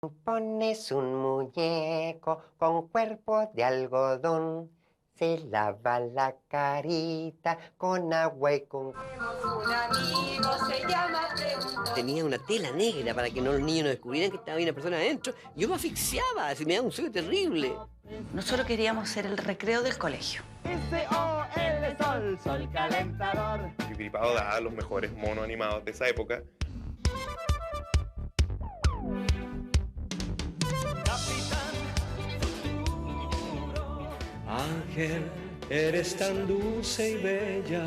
Pones un muñeco con cuerpo de algodón, se lava la carita con agua y con... Un amigo se llama Preguntón. Tenía una tela negra para que los niños no descubrieran que estaba una persona adentro. Yo me asfixiaba, así me daba un sueño terrible. Nosotros queríamos ser el recreo del colegio. S-O-L, sol, sol calentador. Pipiripao daba los mejores monos animados de esa época. Ángel, eres tan dulce y bella.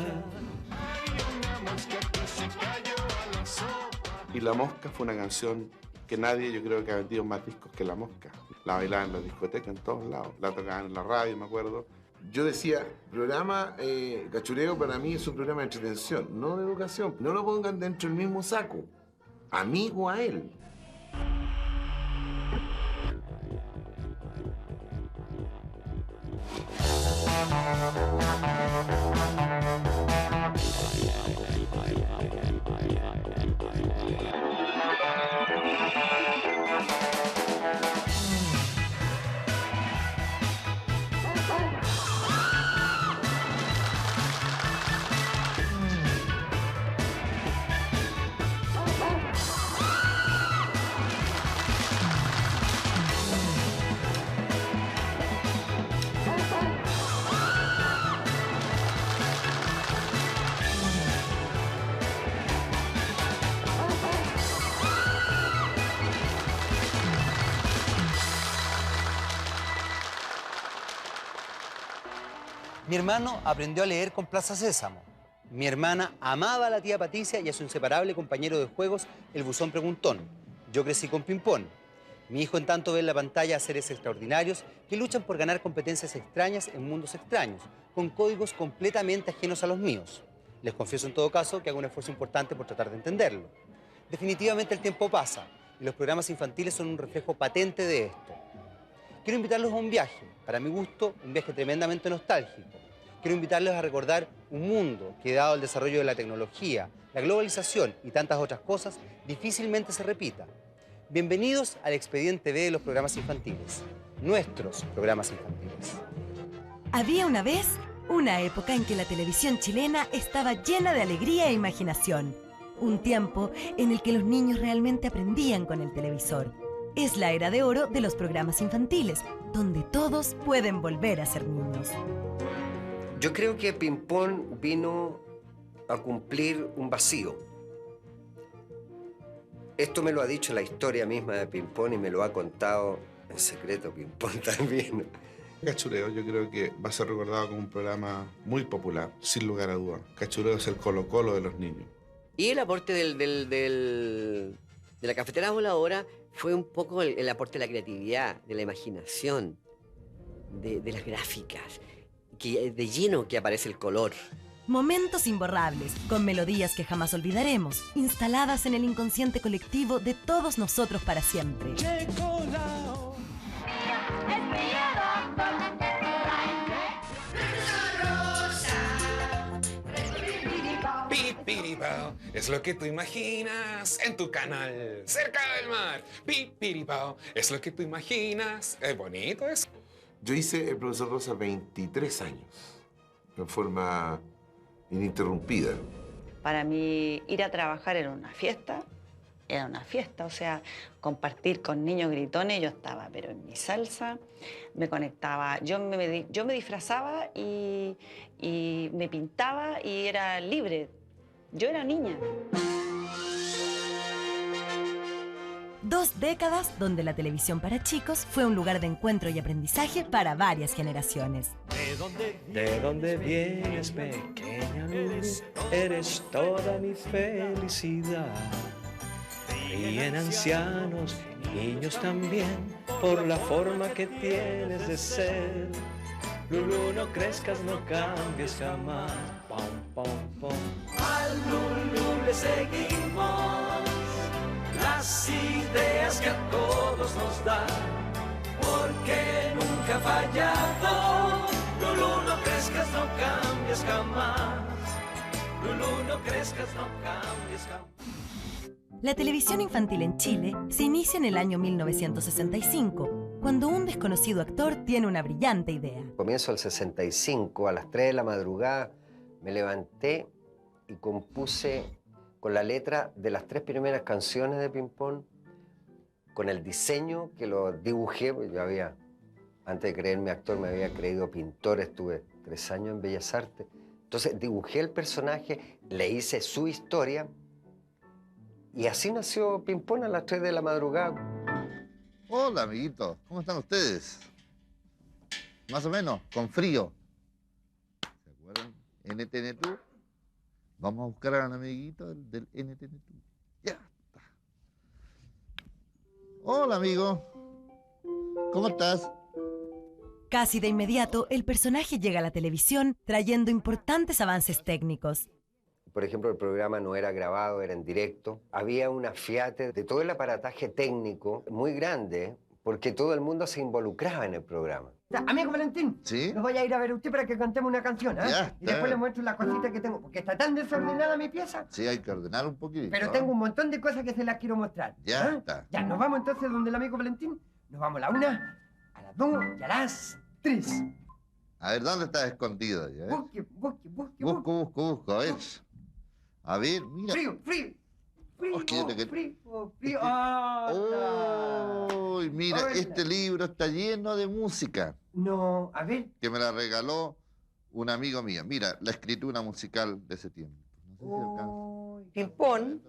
Y La Mosca fue una canción que nadie, yo creo que ha vendido más discos que La Mosca. La bailaban en la discoteca en todos lados, la tocaban en la radio, me acuerdo. Yo decía, programa Cachureo para mí es un programa de entretención, no de educación. No lo pongan dentro del mismo saco, amigo a él. Mi hermano aprendió a leer con Plaza Sésamo. Mi hermana amaba a la tía Patricia y a su inseparable compañero de juegos, el buzón preguntón. Yo crecí con ping-pong. Mi hijo, en tanto, ve en la pantalla a seres extraordinarios que luchan por ganar competencias extrañas en mundos extraños, con códigos completamente ajenos a los míos. Les confieso, en todo caso, que hago un esfuerzo importante por tratar de entenderlo. Definitivamente el tiempo pasa y los programas infantiles son un reflejo patente de esto. Quiero invitarlos a un viaje, para mi gusto, un viaje tremendamente nostálgico. Quiero invitarlos a recordar un mundo que, dado el desarrollo de la tecnología, la globalización y tantas otras cosas, difícilmente se repita. Bienvenidos al Expediente B de los programas infantiles, nuestros programas infantiles. Había una vez una época en que la televisión chilena estaba llena de alegría e imaginación. Un tiempo en el que los niños realmente aprendían con el televisor. Es la era de oro de los programas infantiles, donde todos pueden volver a ser niños. Yo creo que Ping-Pong vino a cumplir un vacío. Esto me lo ha dicho la historia misma de Ping-Pong y me lo ha contado en secreto Ping-Pong también. Cachureo yo creo que va a ser recordado como un programa muy popular, sin lugar a dudas. Cachureo es el Colo-Colo de los niños. Y el aporte de la cafetera voladora fue un poco el aporte de la creatividad, de la imaginación, de las gráficas, de lleno que aparece el color. Momentos imborrables, con melodías que jamás olvidaremos, instaladas en el inconsciente colectivo de todos nosotros para siempre. Pipiripao es lo que tú imaginas en tu canal cerca del mar. Pipiripao es lo que tú imaginas. Es bonito eso. Yo hice El Profesor Rosa 23 años, en forma ininterrumpida. Para mí, ir a trabajar era una fiesta, o sea, compartir con niños gritones, yo estaba, pero en mi salsa, me conectaba, yo me disfrazaba y me pintaba y era libre. Yo era niña. 2 décadas donde la televisión para chicos fue un lugar de encuentro y aprendizaje para varias generaciones. ¿De dónde vienes, pequeña luz? Eres toda mi felicidad. Ríen ancianos, niños también, por la forma que tienes de ser. Lulú, no crezcas, no cambies jamás. Pom, pom, pom. Al Lulú le seguimos las ideas que a todos nos da, porque nunca ha fallado. Lulú, no crezcas, no cambies jamás. Lulú, no crezcas, no cambies jamás. La televisión infantil en Chile se inicia en el año 1965, cuando un desconocido actor tiene una brillante idea. Comienzo el 65, a las 3 de la madrugada, me levanté y compuse con la letra de las 3 primeras canciones de Pimpón, con el diseño que lo dibujé, porque yo había, antes de creerme actor, me había creído pintor, estuve 3 años en Bellas Artes. Entonces dibujé el personaje, le hice su historia, y así nació Pimpón a las 3 de la madrugada. Hola, amiguitos. ¿Cómo están ustedes? Más o menos, con frío. ¿Se acuerdan? NTN2. Vamos a buscar a un amiguito del NTN2. Ya está. Hola, amigo. ¿Cómo estás? Casi de inmediato, el personaje llega a la televisión trayendo importantes avances técnicos. Por ejemplo, el programa no era grabado, era en directo. Había un afiate de todo el aparataje técnico muy grande, porque todo el mundo se involucraba en el programa. Amigo Valentín, ¿sí? Nos voy a ir a ver a usted para que cantemos una canción, ¿eh? Ya, y después le muestro las cositas que tengo, porque está tan desordenada mi pieza. Sí, hay que ordenar un poquito. Pero tengo un montón de cosas que se las quiero mostrar. Ya ¿eh? está. Ya, nos vamos entonces donde el amigo Valentín. Nos vamos a la 1, a las 2 y a las 3. A ver, ¿dónde estás escondido? Ya, busco, a ver. A ver, mira. Frío. Frío. ¡Oh! Mira, Hola. este libro está lleno de música. No, a ver. Que me la regaló un amigo mío. Mira, la escritura musical de ese tiempo. No sé si Pimpón,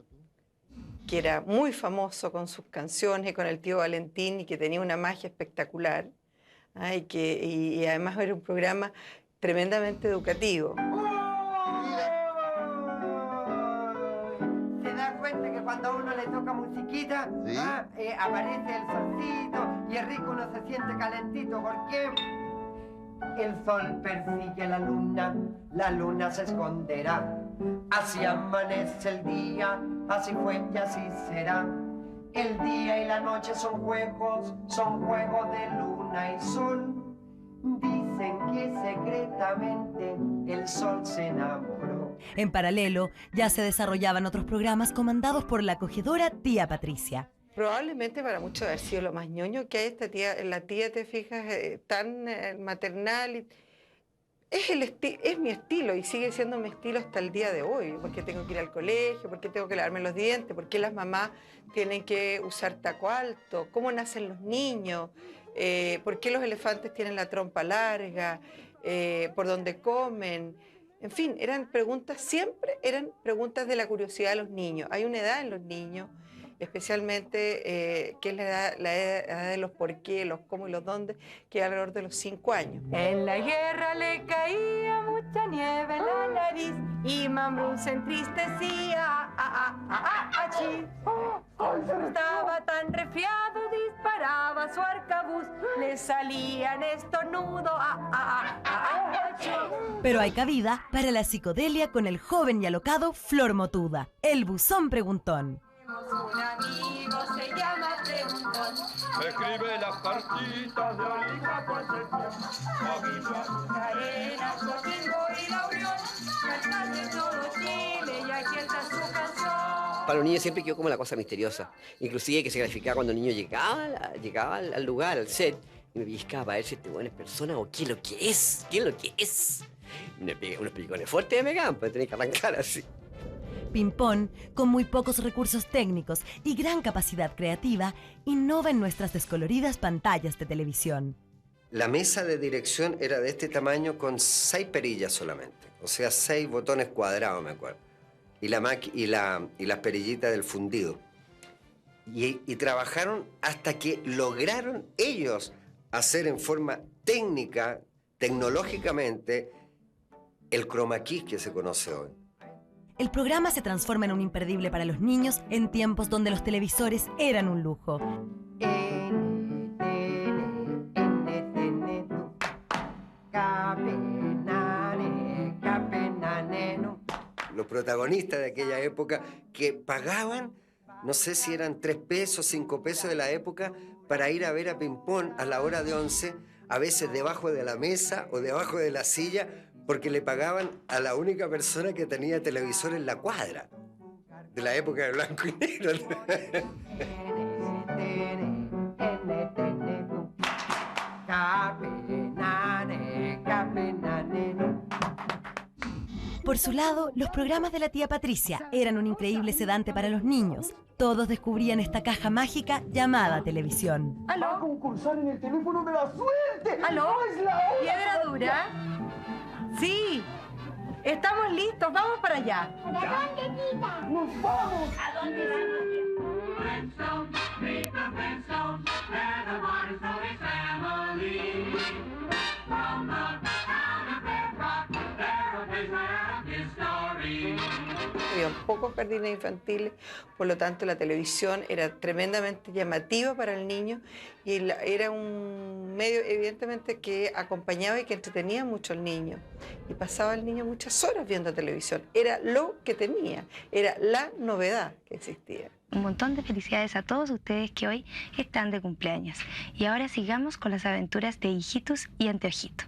que era muy famoso con sus canciones, con el tío Valentín, y que tenía una magia espectacular, y además era un programa tremendamente educativo. ¿Se da cuenta que cuando a uno le toca musiquita, ¿sí? Aparece el solcito y es rico, uno se siente calentito? ¿Por qué? El sol persigue a la luna se esconderá. Así amanece el día, así fue y así será. El día y la noche son juegos de luna y sol. Dicen que secretamente el sol se enamoró. En paralelo, ya se desarrollaban otros programas comandados por la acogedora tía Patricia. Probablemente para muchos haber sido lo más ñoño que hay esta tía, la tía, te fijas, tan maternal. Es mi estilo y sigue siendo mi estilo hasta el día de hoy. Porque tengo que ir al colegio, porque tengo que lavarme los dientes, porque las mamás tienen que usar taco alto, cómo nacen los niños, por qué los elefantes tienen la trompa larga, por dónde comen. En fin, siempre eran preguntas de la curiosidad de los niños. Hay una edad en los niños, especialmente que es la edad de los por qué, los cómo y los dónde, que es alrededor de los 5 años. En la guerra le caía mucha nieve en la nariz y Mambrú se entristecía. Achí. Estaba tan resfriado, disparaba su arcabuz, le salían estornudos. Achí. Pero hay cabida para la psicodelia con el joven y alocado Flor Motuda, el buzón preguntón. Un amigo se llama Preguntón. Escribe las cartitas de Olija Arenas, Coquimbo y Laurión, cantan de todo Chile y aquí está su canción. Para los niños siempre quedó como la cosa misteriosa. Inclusive que se graficaba cuando el niño llegaba al lugar, al set, y me pellizcaba para ver si este bueno es persona o qué es lo que es. ¿Qué es lo que es? Y me pegué unos pelicones fuertes de Megán, para tener que arrancar así. Pimpón, con muy pocos recursos técnicos y gran capacidad creativa, innova en nuestras descoloridas pantallas de televisión. La mesa de dirección era de este tamaño con 6 perillas solamente. O sea, 6 botones cuadrados, me acuerdo. Y las perillitas del fundido. Y trabajaron hasta que lograron ellos hacer en forma técnica, tecnológicamente, el chroma key que se conoce hoy. El programa se transforma en un imperdible para los niños en tiempos donde los televisores eran un lujo. Los protagonistas de aquella época que pagaban, no sé si eran 3 pesos, 5 pesos de la época, para ir a ver a Pimpón a la hora de 11, a veces debajo de la mesa o debajo de la silla, porque le pagaban a la única persona que tenía televisor en la cuadra. de la época de blanco y negro. Por su lado, los programas de la tía Patricia eran un increíble sedante para los niños. Todos descubrían esta caja mágica llamada televisión. ¿Aló? Va a concursar en el teléfono de la suerte. ¿Aló? ¡No es la hora! ¿Piedra dura? Sí. Estamos listos, vamos para allá. ¿A dónde, tita? ¡Nos vamos! ¿A dónde vamos? Había pocos jardines infantiles, por lo tanto la televisión era tremendamente llamativa para el niño y era un medio evidentemente que acompañaba y que entretenía mucho al niño. Y pasaba el niño muchas horas viendo televisión. Era lo que tenía, era la novedad que existía. Un montón de felicidades a todos ustedes que hoy están de cumpleaños. Y ahora sigamos con las aventuras de Hijitus y Anteojito.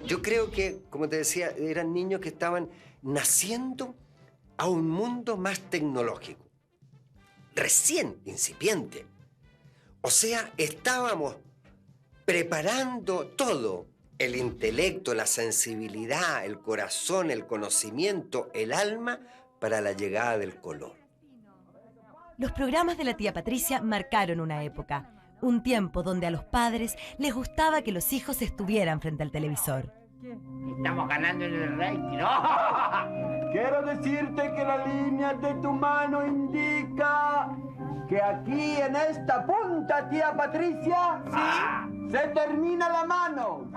Yo creo que, como te decía, eran niños que estaban naciendo a un mundo más tecnológico, recién incipiente. O sea, estábamos preparando todo, el intelecto, la sensibilidad, el corazón, el conocimiento, el alma, para la llegada del color. Los programas de la tía Patricia marcaron una época. Un tiempo donde a los padres les gustaba que los hijos estuvieran frente al televisor. Estamos ganando en el rating, ¿no? Quiero decirte que la línea de tu mano indica que aquí en esta punta, tía Patricia, se termina la mano.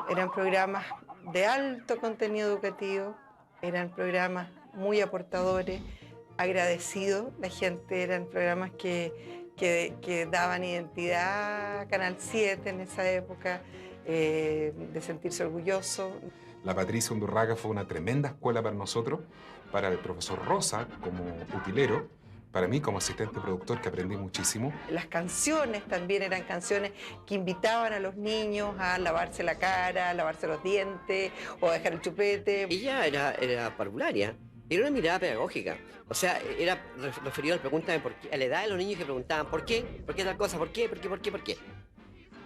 Eran programas de alto contenido educativo, eran programas muy aportadores, agradecidos. La gente, eran programas que daban identidad a Canal 7 en esa época, de sentirse orgulloso. La Patricia Undurraga fue una tremenda escuela para nosotros, para el profesor Rosa como utilero, para mí como asistente productor, que aprendí muchísimo. Las canciones también eran canciones que invitaban a los niños a lavarse la cara, a lavarse los dientes o a dejar el chupete. Ella era parvularia. Era una mirada pedagógica. O sea, era referido al pregúntame por qué, a la edad de los niños que preguntaban ¿por qué? ¿Por qué tal cosa? ¿Por qué? ¿Por qué? ¿Por qué? ¿Por qué?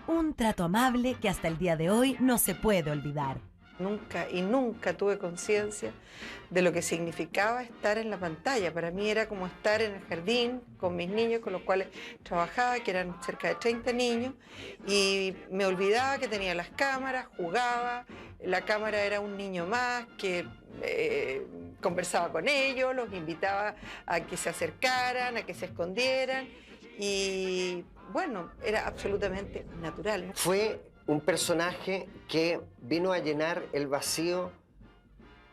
Un trato amable que hasta el día de hoy no se puede olvidar. Nunca y nunca tuve conciencia de lo que significaba estar en la pantalla. Para mí era como estar en el jardín con mis niños, con los cuales trabajaba, que eran cerca de 30 niños, y me olvidaba que tenía las cámaras, jugaba, la cámara era un niño más que conversaba con ellos, los invitaba a que se acercaran, a que se escondieran, y bueno, era absolutamente natural, ¿no? Fue un personaje que vino a llenar el vacío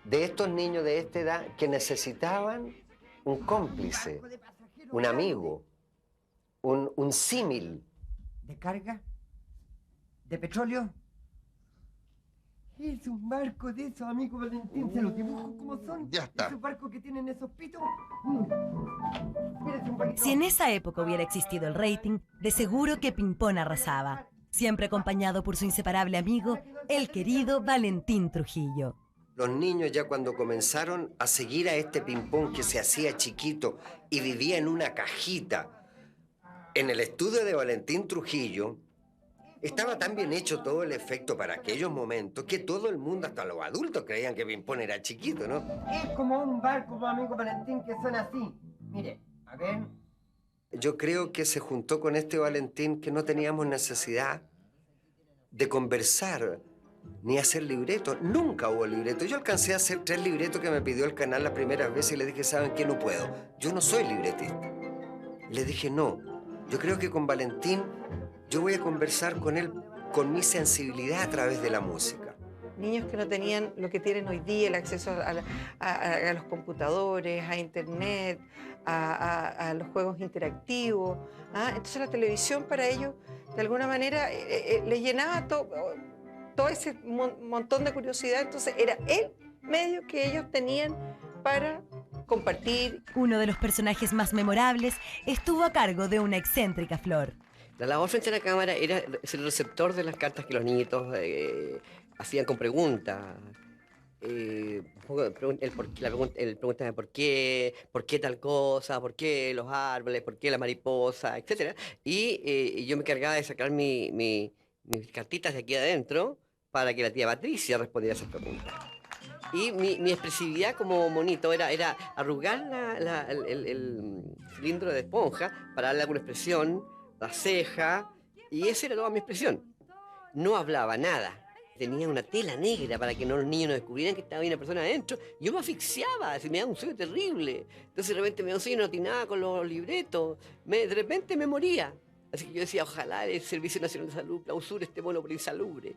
de estos niños de esta edad que necesitaban un cómplice, un amigo, un símil. ¿De carga? ¿De petróleo? Es un barco de esos, amigo Valentín, se los dibujo como son. Ya está. Esos barcos que tienen esos pitos. Si en esa época hubiera existido el rating, de seguro que Pimpón arrasaba. Siempre acompañado por su inseparable amigo, el querido Valentín Trujillo. Los niños ya cuando comenzaron a seguir a este Pimpón que se hacía chiquito y vivía en una cajita, en el estudio de Valentín Trujillo, estaba tan bien hecho todo el efecto para aquellos momentos que todo el mundo, hasta los adultos, creían que Pimpón era chiquito, ¿no? Es como un barco, amigo Valentín, que son así. Mire, a ver. Yo creo que se juntó con este Valentín que no teníamos necesidad de conversar ni hacer libretos. Nunca hubo libretos. Yo alcancé a hacer 3 libretos que me pidió el canal la primera vez y le dije, ¿saben qué? No puedo. Yo no soy libretista. Y le dije, no. Yo creo que con Valentín yo voy a conversar con él con mi sensibilidad a través de la música. Niños que no tenían lo que tienen hoy día, el acceso a los computadores, a internet, a los juegos interactivos. Entonces la televisión para ellos, de alguna manera, les llenaba todo ese montón de curiosidad. Entonces era el medio que ellos tenían para compartir. Uno de los personajes más memorables estuvo a cargo de una excéntrica Flor. La labor frente a la cámara era ser el receptor de las cartas que los niñitos hacían con preguntas. El pregunta de por qué tal cosa, por qué los árboles, por qué la mariposa, etc. Y yo me encargaba de sacar mis cartitas de aquí adentro para que la tía Patricia respondiera a esas preguntas. Y mi expresividad como monito era arrugar el cilindro de esponja para darle alguna expresión, la ceja, y esa era toda mi expresión. No hablaba nada. Tenía una tela negra para que los niños no descubrieran que estaba una persona adentro. Yo me asfixiaba, me daba un sueño terrible. Entonces de repente me daba un sueño, no atinaba con los libretos. De repente me moría. Así que yo decía, ojalá el Servicio Nacional de Salud clausure este mono por insalubre.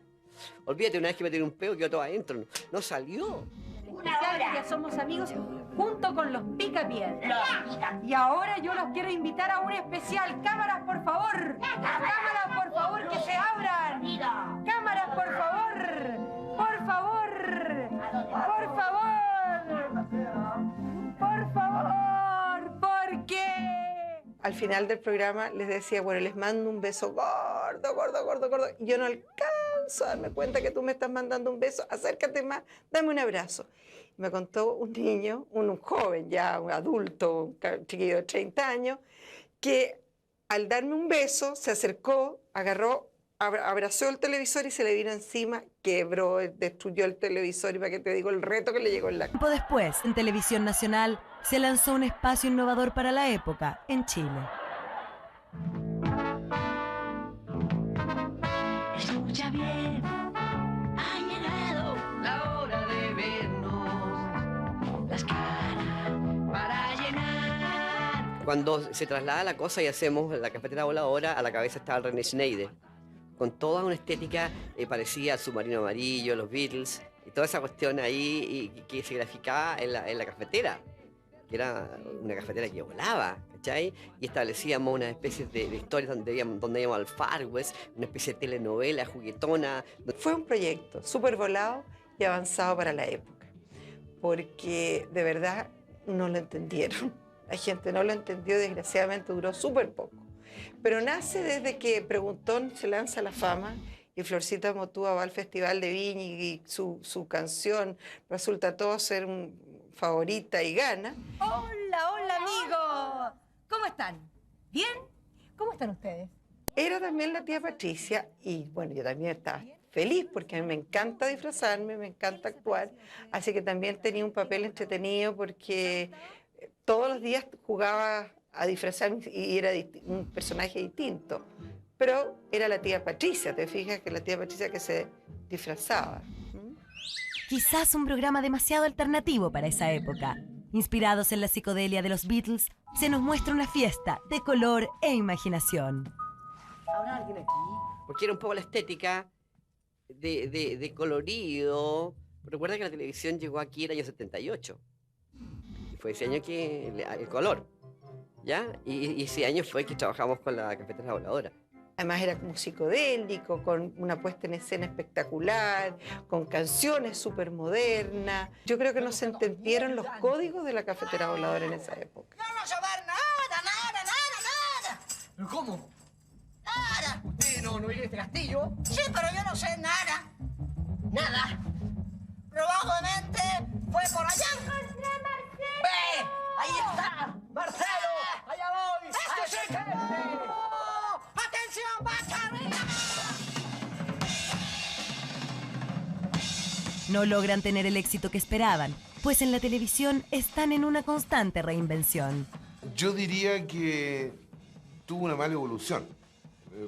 Olvídate, una vez que me tiré un peo quedó todo adentro. No salió. Ya somos amigos junto con los Picapiedra. Y ahora yo los quiero invitar a un especial. Cámaras, por favor. Cámaras, por favor, que se abran. Cámaras, por favor. Por favor. Por favor. Por favor. ¿Por qué? Al final del programa les decía, bueno, les mando un beso gordo, gordo, gordo, gordo. Y yo no alcanzo a darme cuenta que tú me estás mandando un beso. Acércate más, dame un abrazo. Me contó un niño, un joven ya, un adulto, un chiquillo de 30 años, que al darme un beso se acercó, agarró, abrazó el televisor y se le vino encima, quebró, destruyó el televisor. Y para qué te digo el reto que le llegó en la cara. Tiempo después, en Televisión Nacional, se lanzó un espacio innovador para la época en Chile. Escucha bien, ha llegado la hora de vernos las caras para llenar. Cuando se traslada la cosa y hacemos la cafetera voladora, a la cabeza estaba el René Schneider, con toda una estética parecida al Submarino Amarillo, los Beatles, y toda esa cuestión ahí y que se graficaba en la cafetera, que era una cafetera que volaba, ¿cachai? Y establecíamos una especie de historias donde íbamos al Far West, una especie de telenovela juguetona. Fue un proyecto súper volado y avanzado para la época, porque de verdad no lo entendieron. La gente no lo entendió, desgraciadamente duró súper poco. Pero nace desde que Preguntón se lanza a la fama y Florcita Motúa va al Festival de Viña y su canción resulta todo ser un favorita y gana. Hola, hola, amigos. ¿Cómo están? ¿Bien? ¿Cómo están ustedes? Era también la tía Patricia y bueno, yo también estaba feliz porque a mí me encanta disfrazarme, me encanta actuar, así que también tenía un papel entretenido porque todos los días jugaba a disfrazarme y era un personaje distinto. Pero era la tía Patricia, te fijas que la tía Patricia que se disfrazaba. Quizás un programa demasiado alternativo para esa época. Inspirados en la psicodelia de los Beatles, se nos muestra una fiesta de color e imaginación. ¿Habrá alguien aquí? Porque era un poco la estética de colorido. Recuerda que la televisión llegó aquí en el año 78. Y fue ese año que el color, ¿ya? Y ese año fue que trabajamos con la cafetera voladora. Además era como psicodélico, con una puesta en escena espectacular, con canciones súper modernas. Yo creo que no se entendieron los códigos de la cafetera voladora en esa época. No nos saber nada. ¿Pero cómo? Nada. ¿Usted no vive en este castillo? Sí, pero yo no sé nada. Nada. Probablemente fue por allá. ¡Ve! ¡Ahí está! ¡Marcelo! ¡Allá voy! ¡Acérquense! ¡Atención, bacha! No logran tener el éxito que esperaban, pues en la televisión están en una constante reinvención. Yo diría que tuvo una mala evolución,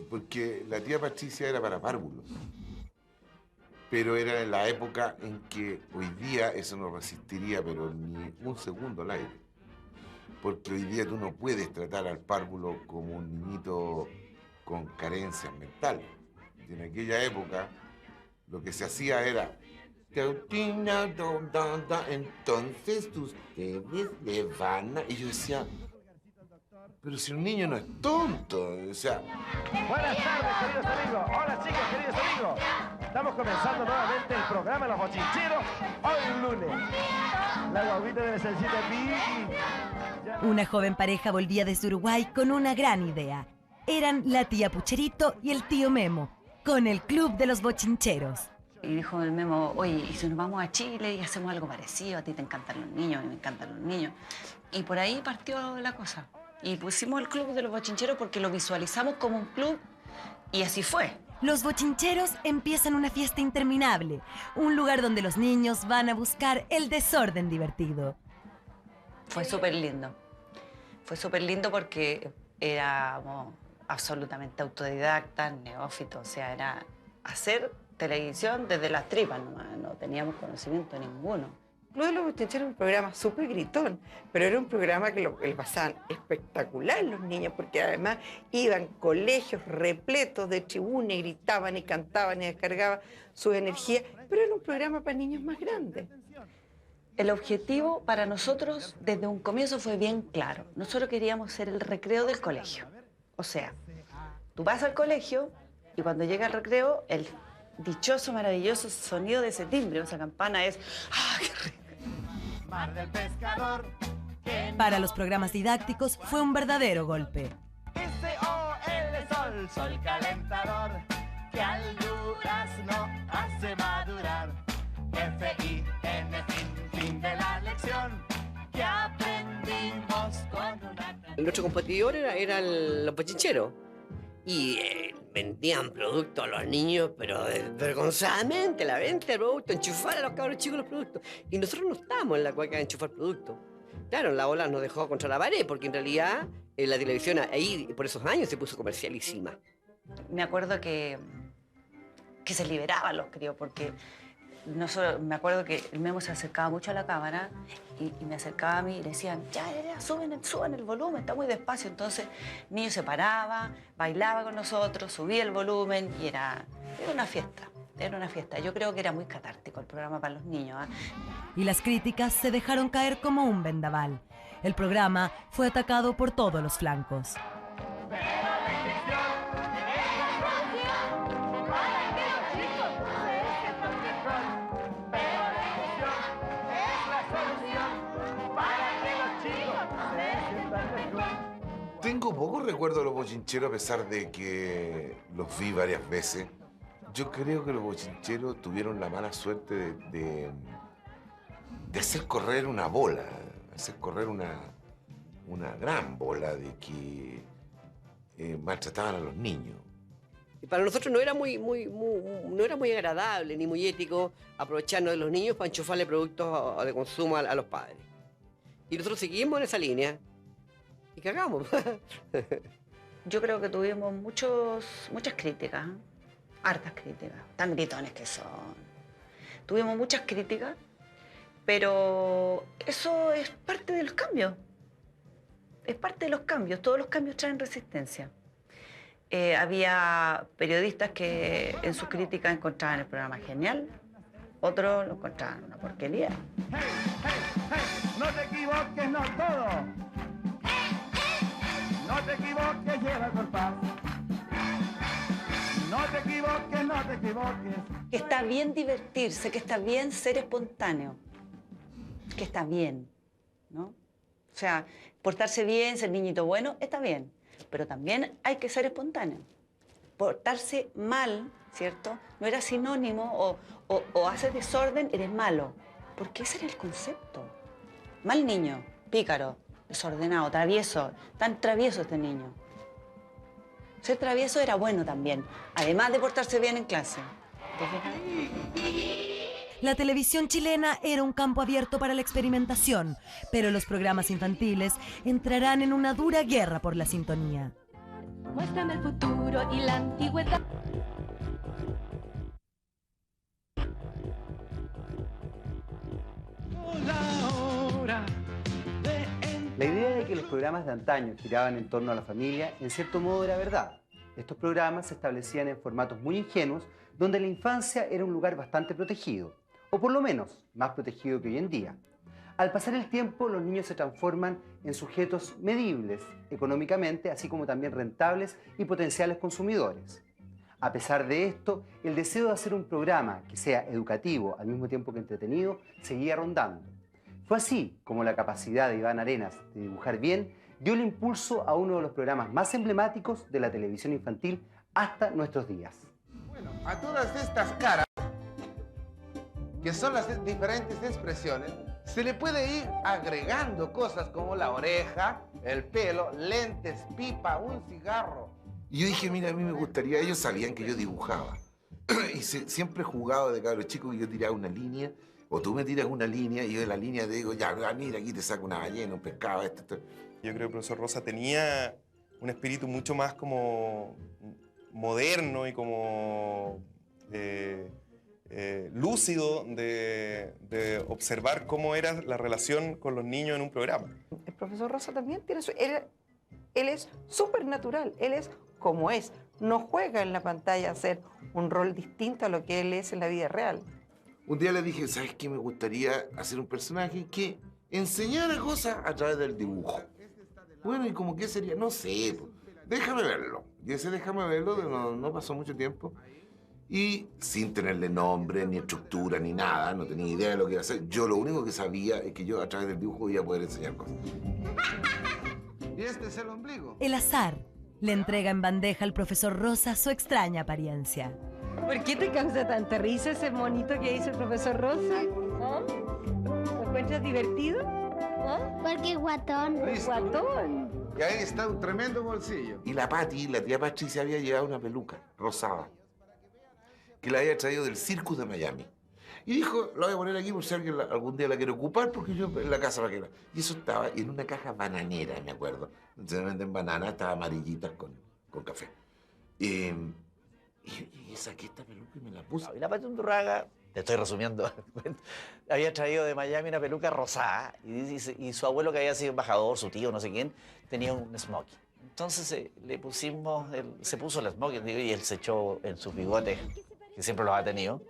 porque la tía Patricia era para párvulos. Pero era en la época en que hoy día eso no resistiría, pero ni un segundo al aire. Porque hoy día tú no puedes tratar al párvulo como un niñito con carencias mentales. Y en aquella época lo que se hacía era... Entonces ustedes le van a... Y yo decía, Pero si un niño no es tonto, o sea... Buenas tardes, queridos amigos. Hola, chicos, queridos amigos. Estamos comenzando nuevamente el programa Los Bochincheros, hoy lunes. La guaguita de la salsita Vicky. Una joven pareja volvía desde Uruguay con una gran idea. Eran la tía Pucherito y el tío Memo, con el Club de los Bochincheros. Y dijo el Memo, oye, ¿y si nos vamos a Chile y hacemos algo parecido? A ti te encantan los niños, a mí me encantan los niños. Y por ahí partió la cosa. Y pusimos el Club de los Bochincheros porque lo visualizamos como un club y así fue. Los Bochincheros empiezan una fiesta interminable, un lugar donde los niños van a buscar el desorden divertido. Fue súper lindo. Fue súper lindo porque éramos absolutamente autodidactas, neófitos, o sea, era hacer televisión desde las tripas nomás, no teníamos conocimiento ninguno. Club de los Bochincheros era un programa súper gritón, pero era un programa que lo pasaban espectacular los niños, porque además iban colegios repletos de tribuna y gritaban y cantaban y descargaban su energía, pero era un programa para niños más grandes. El objetivo para nosotros desde un comienzo fue bien claro. Nosotros queríamos ser el recreo del colegio. O sea, tú vas al colegio y cuando llega el recreo, el dichoso, maravilloso sonido de ese timbre, esa campana es... ¡Ah, qué rico! Mar del pescador. Para los programas didácticos fue un verdadero golpe. S-O-L, sol, sol calentador, que al durazno hace madurar. F-I-N, fin de la lección, que aprendimos con una... Nuestro competidor era los Bochincheros. Y vendían productos a los niños, pero vergonzadamente, la venta de productos, enchufar a los cabros chicos los productos. Y nosotros no estábamos en la cueca de enchufar productos. Claro, la ola nos dejó contra la pared, porque en realidad la televisión ahí, por esos años, se puso comercialísima. Me acuerdo que se liberaban los críos, porque me acuerdo que el Memo se acercaba mucho a la cámara y me acercaba a mí y le decían, ya, suban el volumen, está muy despacio. Entonces el niño se paraba, bailaba con nosotros, subía el volumen y era una fiesta. Era una fiesta. Yo creo que era muy catártico el programa para los niños. Y las críticas se dejaron caer como un vendaval. El programa fue atacado por todos los flancos. Tengo poco recuerdo de los Bochincheros a pesar de que los vi varias veces. Yo creo que los Bochincheros tuvieron la mala suerte de hacer correr una bola, hacer correr una gran bola de que maltrataban a los niños. Y para nosotros no era no era muy agradable ni muy ético aprovecharnos de los niños para enchufarle productos de consumo a los padres. Y nosotros seguimos en esa línea y cagamos. Yo creo que tuvimos muchas críticas, hartas críticas, tan gritones que son. Tuvimos muchas críticas, pero eso es parte de los cambios. Es parte de los cambios, todos los cambios traen resistencia. Había periodistas que en sus críticas encontraban el programa genial, otros lo encontraban una porquería. Hey, hey, hey, no te equivoques, no todo. No te equivoques, lleva el compás. No te equivoques, no te equivoques. Que está bien divertirse, que está bien ser espontáneo, que está bien, ¿no? O sea, portarse bien, ser niñito bueno, está bien, pero también hay que ser espontáneo. Portarse mal, ¿cierto? No era sinónimo o haces desorden, eres malo, porque ese era el concepto. Mal niño, pícaro, desordenado, travieso, tan travieso este niño. Ser travieso era bueno también, además de portarse bien en clase. ¿Te fijas? La televisión chilena era un campo abierto para la experimentación, pero los programas infantiles entrarán en una dura guerra por la sintonía. Muéstrame el futuro y la antigüedad. La idea de que los programas de antaño giraban en torno a la familia, en cierto modo era verdad. Estos programas se establecían en formatos muy ingenuos, donde la infancia era un lugar bastante protegido, o por lo menos más protegido que hoy en día. Al pasar el tiempo, los niños se transforman en sujetos medibles económicamente, así como también rentables y potenciales consumidores. A pesar de esto, el deseo de hacer un programa que sea educativo al mismo tiempo que entretenido seguía rondando. Fue así como la capacidad de Iván Arenas de dibujar bien dio el impulso a uno de los programas más emblemáticos de la televisión infantil hasta nuestros días. Bueno, a todas estas caras, que son las diferentes expresiones, se le puede ir agregando cosas como la oreja, el pelo, lentes, pipa, un cigarro. Y yo dije, mira, a mí me gustaría, ellos sabían que yo dibujaba. Y siempre he jugado de cabro chico que yo tiraba una línea, o tú me tiras una línea y yo de la línea te digo, ya, mira, aquí te saco una ballena, un pescado, esto. Yo creo que el profesor Rosa tenía un espíritu mucho más como moderno y como lúcido de observar cómo era la relación con los niños en un programa. El profesor Rosa también tiene él es súper natural, él es como es. No juega en la pantalla a hacer un rol distinto a lo que él es en la vida real. Un día le dije, ¿sabes qué? Me gustaría hacer un personaje que enseñara cosas a través del dibujo. Bueno, ¿y como qué sería? No sé, pues, déjame verlo. Y ese déjame verlo, no pasó mucho tiempo. Y sin tenerle nombre, ni estructura, ni nada, no tenía idea de lo que iba a hacer. Yo lo único que sabía es que yo a través del dibujo iba a poder enseñar cosas. Y este es el ombligo. El azar le entrega en bandeja al profesor Rosa su extraña apariencia. ¿Por qué te causa tanta risa ese monito que hizo el profesor Rosa? ¿Ah? ¿Lo encuentras divertido? ¿Ah? Porque es guatón. Guatón. Y ahí está un tremendo bolsillo. Y la Pati, la tía Patricia, había llevado una peluca rosada que la había traído del Circus de Miami. Y dijo, la voy a poner aquí por si alguien algún día la quiere ocupar, porque yo en la casa la quiero. Y eso estaba en una caja bananera, me acuerdo. Se venden bananas, estaba amarillitas con café. Y saqué esta peluca y me la puse. Y la Pati Undurraga, te estoy resumiendo, había traído de Miami una peluca rosada y su abuelo, que había sido embajador, su tío, no sé quién, tenía un smoking. Entonces le pusimos, se puso el smoking y él se echó en sus bigotes, que siempre los ha tenido,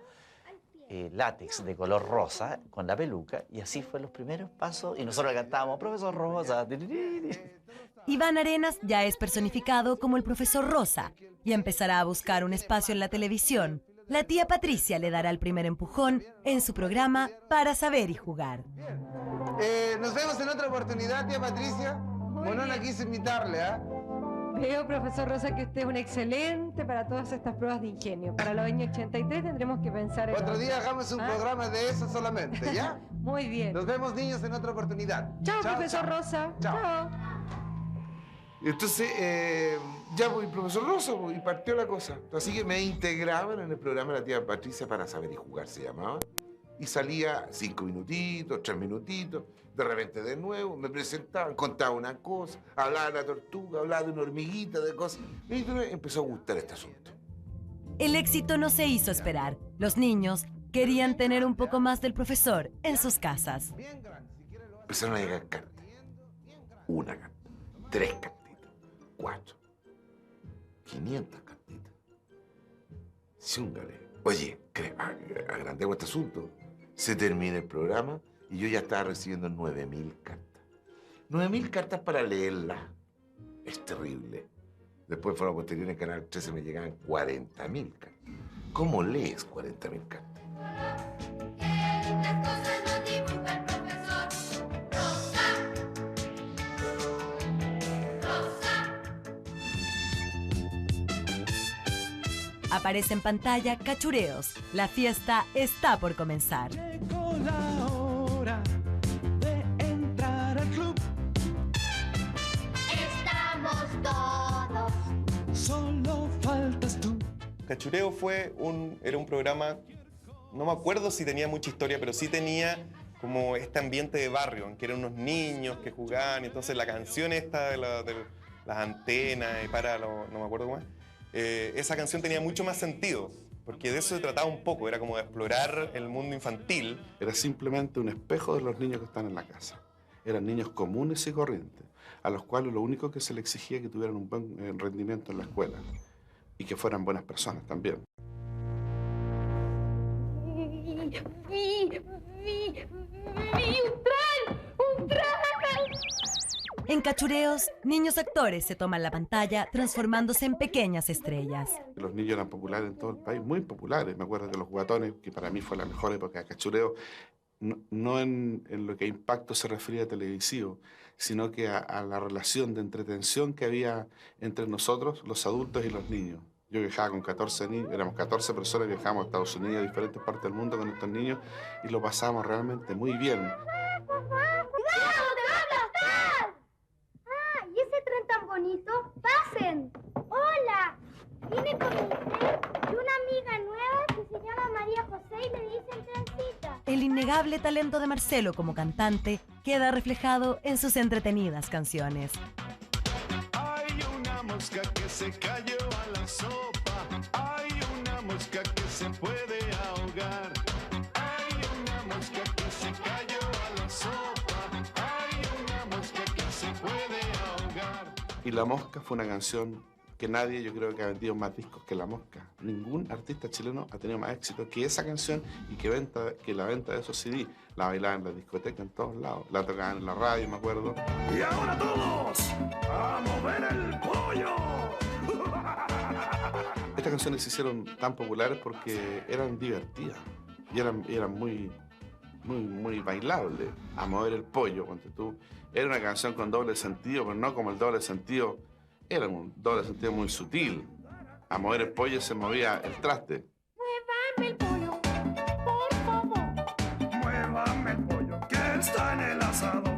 látex de color rosa con la peluca, y así fue los primeros pasos, y nosotros le cantábamos, profesor Rosa. Iván Arenas ya es personificado como el profesor Rosa y empezará a buscar un espacio en la televisión. La tía Patricia le dará el primer empujón en su programa Para Saber y Jugar. Nos vemos en otra oportunidad, tía Patricia. Monona quise invitarle, ¿ah? Veo, profesor Rosa, que usted es un excelente para todas estas pruebas de ingenio. Para los años 83 tendremos que pensar en... Otro día hagamos un programa de eso solamente, ¿ya? Muy bien. Nos vemos, niños, en otra oportunidad. Chao, profesor Rosa. Chao. Entonces, ya voy, profesor Rosa, y partió la cosa. Así que me integraban en el programa de la tía Patricia Para Saber y Jugar, se llamaba. Y salía 5 minutitos, 3 minutitos, de repente de nuevo, me presentaban, contaba una cosa, hablaba de la tortuga, hablaba de una hormiguita, de cosas. Y me empezó a gustar este asunto. El éxito no se hizo esperar. Los niños querían tener un poco más del profesor en sus casas. Empezaron a llegar cartas. Una carta, 3 cartitas, 4, 500 cartitas. Zúngale. Oye, agrandemos este asunto. Se termina el programa y yo ya estaba recibiendo 9.000 cartas. 9.000 cartas para leerlas. Es terrible. Después, por la posterior, en Canal 13 me llegaban 40.000 cartas. ¿Cómo lees 40.000 cartas? Aparece en pantalla Cachureos. La fiesta está por comenzar. Llegó la hora de entrar al club. Estamos todos. Solo faltas tú. Cachureo era un programa, no me acuerdo si tenía mucha historia, pero sí tenía como este ambiente de barrio, en que eran unos niños que jugaban, y entonces la canción esta de las antenas y no me acuerdo cómo es. Esa canción tenía mucho más sentido, porque de eso se trataba un poco, era como de explorar el mundo infantil. Era simplemente un espejo de los niños que están en la casa. Eran niños comunes y corrientes, a los cuales lo único que se les exigía es que tuvieran un buen rendimiento en la escuela y que fueran buenas personas también. Vi un tren. En Cachureos, niños actores se toman la pantalla transformándose en pequeñas estrellas. Los niños eran populares en todo el país, muy populares. Me acuerdo de Los Guatones, que para mí fue la mejor época de Cachureo, no en lo que a impacto se refería a televisivo, sino que a la relación de entretención que había entre nosotros, los adultos y los niños. Yo viajaba con 14 niños, éramos 14 personas, viajábamos a Estados Unidos, a diferentes partes del mundo con estos niños y lo pasábamos realmente muy bien. ¿Y ese tren tan bonito? ¡Pasen! ¡Hola! Vine con mi tren y una amiga nueva que se llama María José y le dicen Trencita. El innegable talento de Marcelo como cantante queda reflejado en sus entretenidas canciones. Hay una mosca que se cayó a la sopa. Hay una mosca que se puede ahogar. Hay una mosca que se cayó a la sopa. Hay una mosca que se puede ahogar. Y La Mosca fue una canción que nadie, yo creo que ha vendido más discos que La Mosca. Ningún artista chileno ha tenido más éxito que esa canción y que la venta de esos CD. La bailaban en la discoteca en todos lados, la tocaban en la radio, me acuerdo. Y ahora todos a mover el pollo. Estas canciones se hicieron tan populares porque eran divertidas y eran muy bailables. A mover el pollo, ponte tú. Era una canción con doble sentido, pero no como el doble sentido. Era un doble sentido muy sutil. A mover el pollo se movía el traste. Muévame el pollo, por favor. Muévame el pollo, que está en el asado.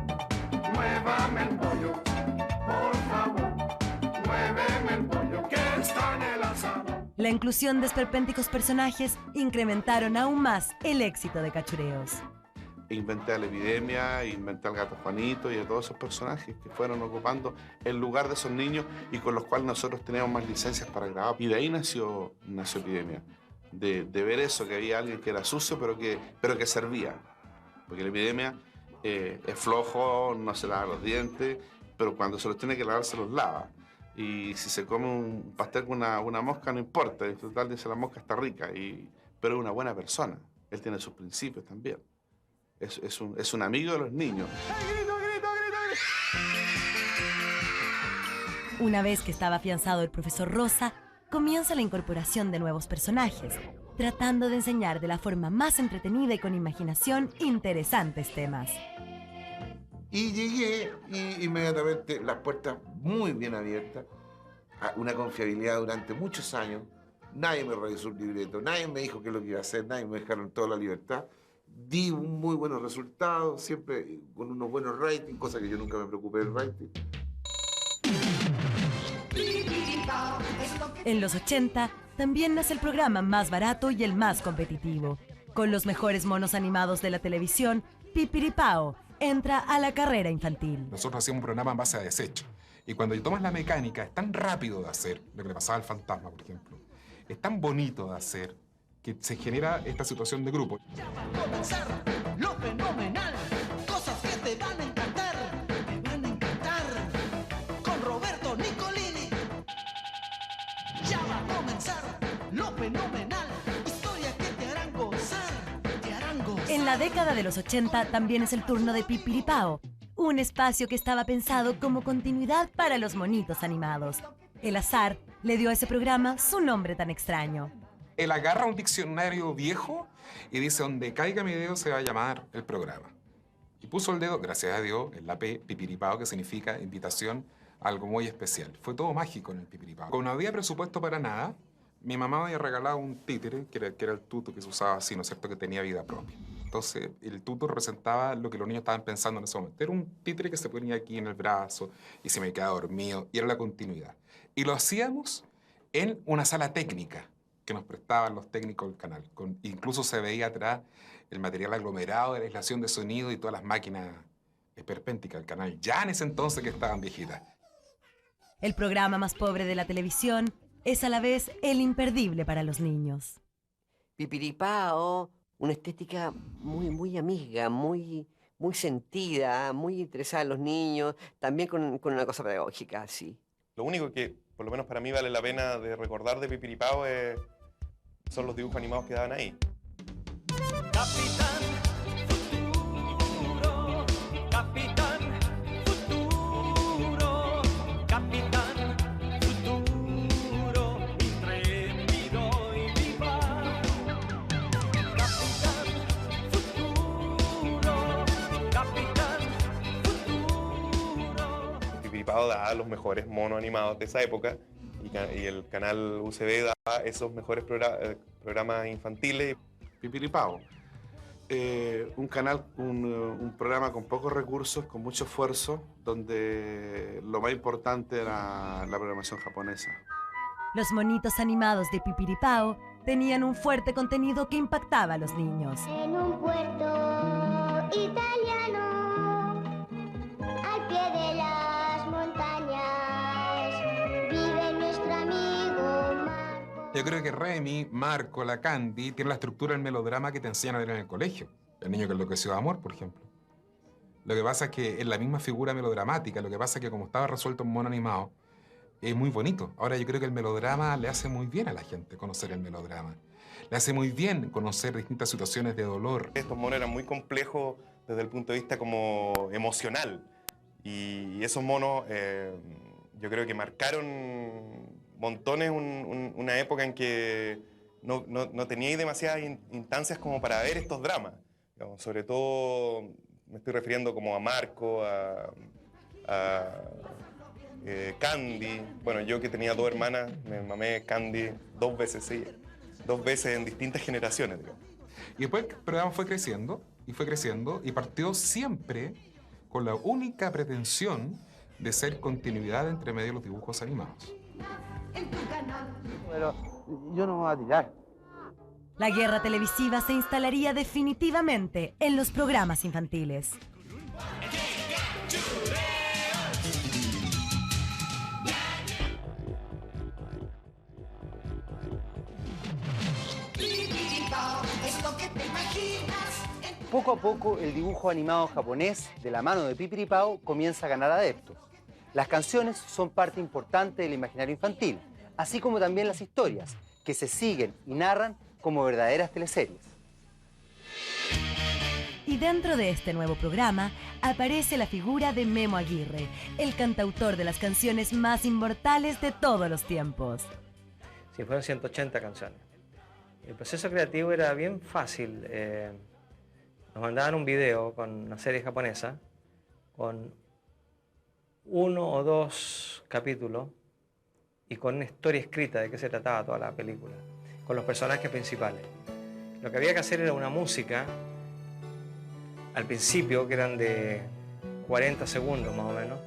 Muévame el pollo, por favor. Muéveme el pollo, que está en el asado. La inclusión de esperpénticos personajes incrementaron aún más el éxito de Cachureos. Inventé a la Epidemia, inventé al Gato Juanito y a todos esos personajes que fueron ocupando el lugar de esos niños y con los cuales nosotros teníamos más licencias para grabar. Y de ahí nació Epidemia, de ver eso, que había alguien que era sucio pero que servía. Porque la Epidemia es flojo, no se lava los dientes, pero cuando se los tiene que lavar se los lava. Y si se come un pastel con una mosca no importa, en total dice la mosca está rica, pero es una buena persona, él tiene sus principios también. Es un amigo de los niños. Una vez que estaba afianzado el profesor Rosa, comienza la incorporación de nuevos personajes, tratando de enseñar de la forma más entretenida y con imaginación interesantes temas. Y llegué y inmediatamente las puertas muy bien abiertas, una confiabilidad durante muchos años. Nadie me revisó un libreto, nadie me dijo qué es lo que iba a hacer, nadie me dejaron toda la libertad. Di un muy buenos resultados, siempre con unos buenos ratings, cosa que yo nunca me preocupé del rating. En los 80 también nace el programa más barato y el más competitivo. Con los mejores monos animados de la televisión, Pipiripao entra a la carrera infantil. Nosotros hacíamos un programa en base a desecho. Y cuando tomas la mecánica, es tan rápido de hacer, lo que le pasaba al fantasma, por ejemplo. Es tan bonito de hacer que se genera esta situación de grupo. Ya va a comenzar lo fenomenal, cosas que te van a encantar, con Roberto Nicolini. Ya va a comenzar lo fenomenal, historias que te harán gozar, En la década de los 80 también es el turno de Pipiripao, un espacio que estaba pensado como continuidad para los monitos animados. El azar le dio a ese programa su nombre tan extraño. Él agarra un diccionario viejo y dice, donde caiga mi dedo se va a llamar el programa. Y puso el dedo, gracias a Dios, en la P, Pipiripao, que significa invitación a algo muy especial. Fue todo mágico en el Pipiripao. Como no había presupuesto para nada, mi mamá me había regalado un títere, que era el tuto que se usaba así, ¿no es cierto?, que tenía vida propia. Entonces, el tuto representaba lo que los niños estaban pensando en ese momento. Era un títere que se ponía aquí en el brazo y se me quedaba dormido, y era la continuidad. Y lo hacíamos en una sala técnica que nos prestaban los técnicos del canal. Incluso se veía atrás el material aglomerado de la aislación de sonido y todas las máquinas esperpénticas del canal, ya en ese entonces que estaban viejitas. El programa más pobre de la televisión es a la vez el imperdible para los niños. Pipiripao, una estética muy amiga, muy sentida, muy interesada en los niños, también con una cosa pedagógica, sí. Lo único que, por lo menos para mí, vale la pena de recordar de Pipiripao son los dibujos animados que daban ahí. Capitán Futuro, Capitán Futuro. Pipiripao daba los mejores monos animados de esa época y el canal UCB daba esos mejores programas infantiles. Pipiripao. Un canal, un programa con pocos recursos, con mucho esfuerzo, donde lo más importante era la programación japonesa. Los monitos animados de Pipiripao tenían un fuerte contenido que impactaba a los niños. En un puerto italiano, al pie de las montañas, vive nuestro amigo Marco. Yo creo que Remy, Marco, la Candy tienen la estructura del melodrama que te enseñan a ver en el colegio. El niño que enloqueció de amor, por ejemplo. Lo que pasa es que es la misma figura melodramática, lo que pasa es que como estaba resuelto en mono animado, es muy bonito. Ahora yo creo que el melodrama le hace muy bien a la gente conocer el melodrama. Le hace muy bien conocer distintas situaciones de dolor. Estos monos eran muy complejos desde el punto de vista como emocional. Y esos monos yo creo que marcaron montones una época en que no teníais demasiadas instancias como para ver estos dramas. Digamos, sobre todo me estoy refiriendo como a Marco, a Candy. Bueno, yo que tenía 2 hermanas, me mamé Candy 2 veces, sí. 2 veces en distintas generaciones, digamos. Y después el programa fue creciendo y partió siempre con la única pretensión de ser continuidad entre medio de los dibujos animados. Pero yo no me voy a tirar. La guerra televisiva se instalaría definitivamente en los programas infantiles. Poco a poco, el dibujo animado japonés, de la mano de Pipiripao, comienza a ganar adeptos. Las canciones son parte importante del imaginario infantil, así como también las historias, que se siguen y narran como verdaderas teleseries. Y dentro de este nuevo programa aparece la figura de Memo Aguirre, el cantautor de las canciones más inmortales de todos los tiempos. Sí, fueron 180 canciones. El proceso creativo era bien fácil. Nos mandaban un video con una serie japonesa, con 1 o 2 capítulos y con una historia escrita de qué se trataba toda la película, con los personajes principales. Lo que había que hacer era una música, al principio, que eran de 40 segundos más o menos.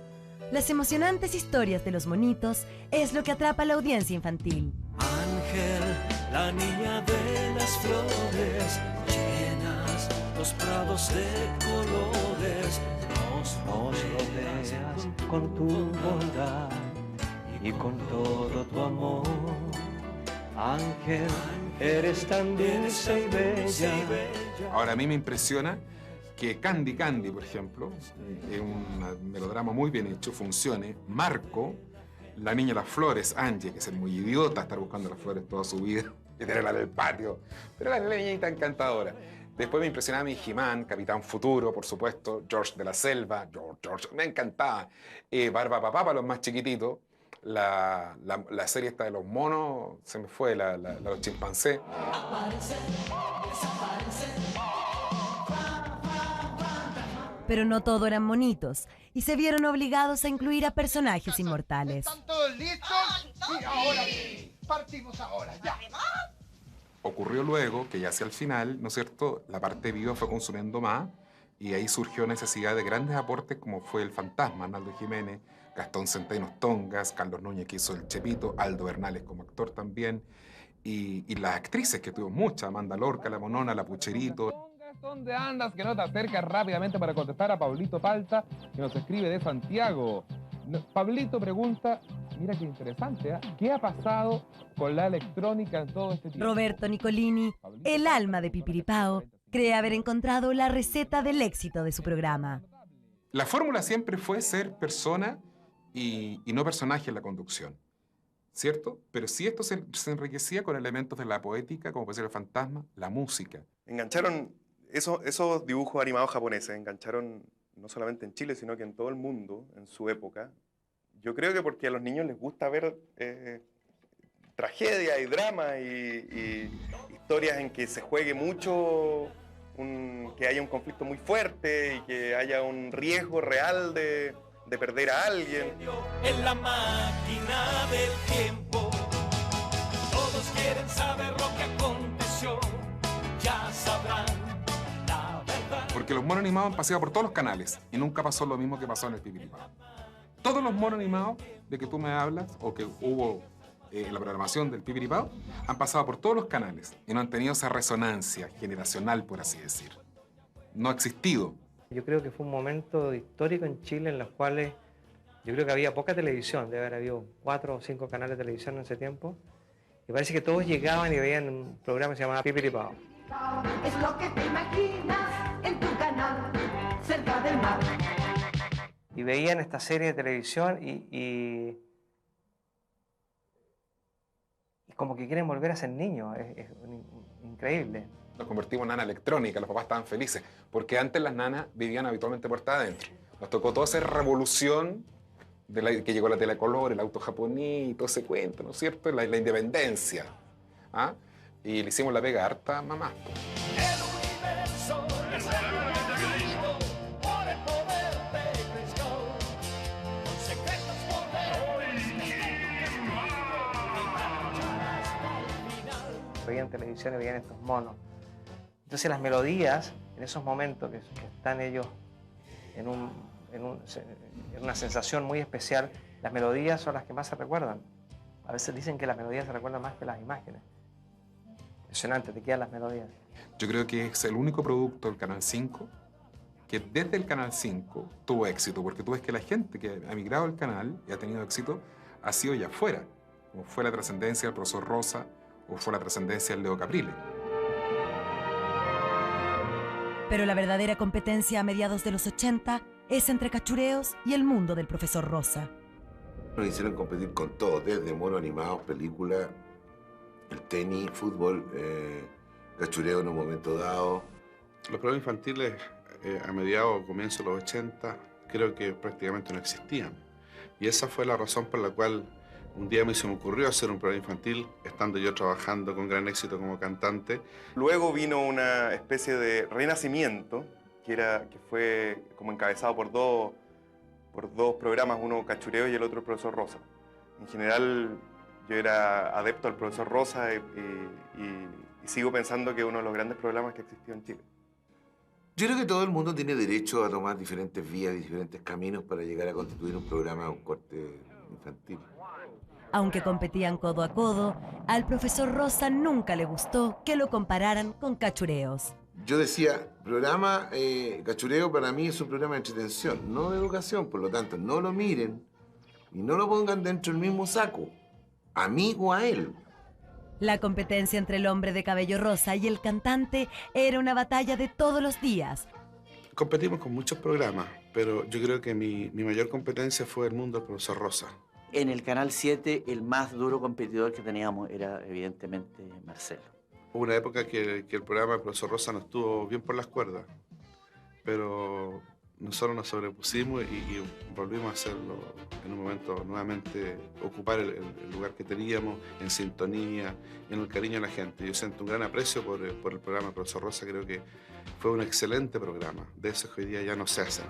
Las emocionantes historias de los monitos es lo que atrapa a la audiencia infantil. Ángel, la niña de las flores, llenas los prados de colores, nos rodeas con tu bondad y con todo tu amor. Ángel, eres tan dulce y bella. Ahora, a mí me impresiona que Candy Candy, por ejemplo, es un melodrama muy bien hecho, funcione. Marco, la niña de las flores, Angie, que es muy idiota, estar buscando las flores toda su vida y tenerla en el patio, pero la niñita encantadora. Después me impresionaba mi He-Man, Capitán Futuro, por supuesto, George de la Selva, George, me encantaba. Barba Papá para los más chiquititos, la serie esta de los monos, se me fue, los chimpancés. Pero no todo eran monitos y se vieron obligados a incluir a personajes inmortales. ¿Están todos listos? Y ahora partimos ahora, ya. Ocurrió luego que ya hacia el final, ¿no es cierto?, la parte viva fue consumiendo más y ahí surgió necesidad de grandes aportes como fue el Fantasma, Arnaldo Jiménez, Gastón Centenos Tongas, Carlos Núñez que hizo el Chepito, Aldo Bernales como actor también y las actrices que tuvimos muchas, Amanda Lorca, La Monona, La Pucherito. ¿Dónde andas que no te acercas rápidamente para contestar a Pablito Palta, que nos escribe de Santiago? Pablito pregunta, mira qué interesante, ¿eh? ¿Qué ha pasado con la electrónica en todo este tiempo? Roberto Nicolini, el alma de Pipiripao, cree haber encontrado la receta del éxito de su programa. La fórmula siempre fue ser persona y no personaje en la conducción, ¿cierto? Pero sí esto se enriquecía con elementos de la poética, como puede ser el fantasma, la música. Engancharon esos dibujos animados japoneses, engancharon no solamente en Chile, sino que en todo el mundo, en su época. Yo creo que porque a los niños les gusta ver tragedia y drama y historias en que se juegue mucho, que haya un conflicto muy fuerte y que haya un riesgo real de de perder a alguien. En la máquina del tiempo, todos quieren saber lo que aconteció, ya sabrán la verdad. Porque los monos animados han paseado por todos los canales y nunca pasó lo mismo que pasó en el Pipiripao. Todos los monos animados de que tú me hablas o que hubo en la programación del Pipiripao han pasado por todos los canales y no han tenido esa resonancia generacional, por así decir. No ha existido. Yo creo que fue un momento histórico en Chile en los cuales yo creo que había poca televisión, debe haber habido 4 o 5 canales de televisión en ese tiempo, y parece que todos llegaban y veían un programa que se llamaba Pipiripao. Es lo que te imaginas en tu canal, cerca del mar. Y veían esta serie de televisión y como que quieren volver a ser niños, es increíble. Nos convertimos en nana electrónica, los papás estaban felices, porque antes las nanas vivían habitualmente puertas adentro. Nos tocó toda esa revolución que llegó la telecolor, el auto japonés y todo ese cuento, ¿no es cierto? La independencia. ¿Ah? Y le hicimos la pega harta a mamá. Veían televisión y veían estos monos. Entonces las melodías, en esos momentos que están ellos en una sensación muy especial, las melodías son las que más se recuerdan. A veces dicen que las melodías se recuerdan más que las imágenes. Impresionante, te quedan las melodías. Yo creo que es el único producto del Canal 5 que desde el Canal 5 tuvo éxito, porque tú ves que la gente que ha migrado al canal y ha tenido éxito ha sido ya afuera, como fue la trascendencia del profesor Rosa o fue la trascendencia del Leo Caprile. Pero la verdadera competencia a mediados de los 80 es entre Cachureos y el mundo del profesor Rosa. Nos hicieron competir con todo, desde monos animados, películas, el tenis, fútbol, cachureo en un momento dado. Los programas infantiles a mediados o comienzos de los 80 creo que prácticamente no existían. Y esa fue la razón por la cual un día se me ocurrió hacer un programa infantil, estando yo trabajando con gran éxito como cantante. Luego vino una especie de renacimiento, que fue como encabezado por dos programas, uno Cachureo y el otro el profesor Rosa. En general, yo era adepto al profesor Rosa y sigo pensando que es uno de los grandes programas que existió en Chile. Yo creo que todo el mundo tiene derecho a tomar diferentes vías y diferentes caminos para llegar a constituir un programa, un corte infantil. Aunque competían codo a codo, al profesor Rosa nunca le gustó que lo compararan con Cachureos. Yo decía, programa Cachureo para mí es un programa de entretención, no de educación, por lo tanto, no lo miren y no lo pongan dentro del mismo saco, a mí o a él. La competencia entre el hombre de cabello rosa y el cantante era una batalla de todos los días. Competimos con muchos programas, pero yo creo que mi mayor competencia fue el mundo del profesor Rosa. En el Canal 7, el más duro competidor que teníamos era, evidentemente, Marcelo. Hubo una época que el programa del profesor Rosa no estuvo bien por las cuerdas, pero nosotros nos sobrepusimos y volvimos a hacerlo en un momento, nuevamente ocupar el lugar que teníamos, en sintonía, en el cariño de la gente. Yo siento un gran aprecio por el programa del profesor Rosa, creo que fue un excelente programa, de esos que hoy día ya no se hacen.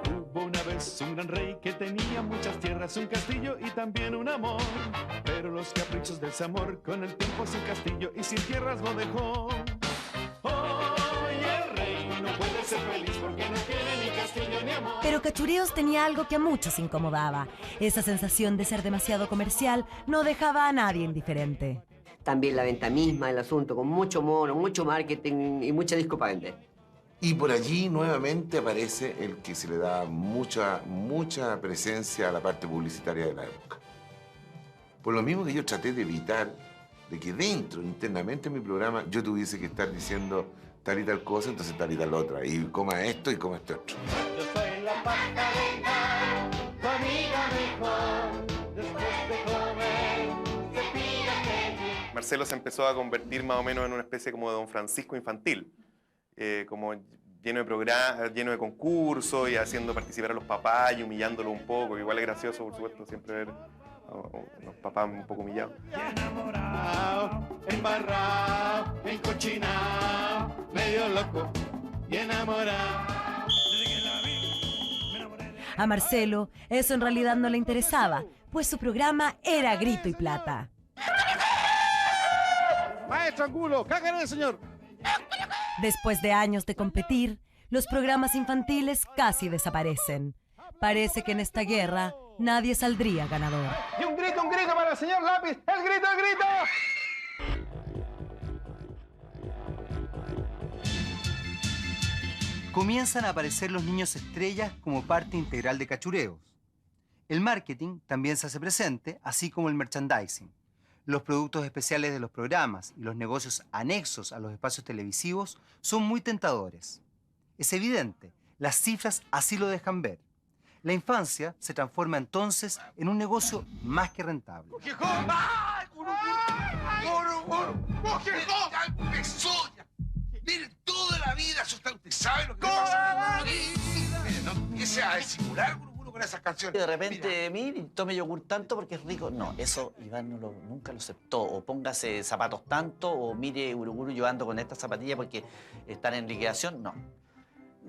Hubo una vez un gran rey que tenía muchas tierras, un castillo y también un amor. Pero los caprichos de ese amor con el tiempo sin castillo y sin tierras lo dejó. Hoy el rey no puede ser feliz porque no tiene ni castillo ni amor. Pero Cachureos tenía algo que a muchos incomodaba. Esa sensación de ser demasiado comercial no dejaba a nadie indiferente. También la venta misma, el asunto, con mucho mono, mucho marketing y mucha disco para vender. Y por allí nuevamente aparece el que se le da mucha presencia a la parte publicitaria de la época. Por lo mismo que yo traté de evitar de que dentro, internamente en mi programa, yo tuviese que estar diciendo tal y tal cosa, entonces tal y tal otra, y coma esto y coma esto otro. Yo soy la pajarita, tu amiga mejor, después de comer, cepíllate bien. Marcelo se empezó a convertir más o menos en una especie como de Don Francisco infantil. Como lleno de programas, lleno de concursos y haciendo participar a los papás y humillándolo un poco. Igual es gracioso, por supuesto, siempre ver a los papás un poco humillados. Enamorado, embarrado, encochinado, medio loco y enamorado. A Marcelo eso en realidad no le interesaba, pues su programa era grito y plata. Maestro Angulo, cágale, señor. Después de años de competir, los programas infantiles casi desaparecen. Parece que en esta guerra nadie saldría ganador. Y un grito para el señor Lápiz. ¡El grito, el grito! Comienzan a aparecer los niños estrellas como parte integral de Cachureos. El marketing también se hace presente, así como el merchandising. Los productos especiales de los programas y los negocios anexos a los espacios televisivos son muy tentadores. Es evidente, las cifras así lo dejan ver. La infancia se transforma entonces en un negocio más que rentable. Miren, toda la vida, eso está, usted sabe lo que pasa. Mire, no empiece a disimular con esas canciones. De repente, mire, tome yogur tanto porque es rico. No, eso Iván nunca lo aceptó. O póngase zapatos tanto, o mire, Uruguru, yo ando con estas zapatillas porque están en liquidación. No.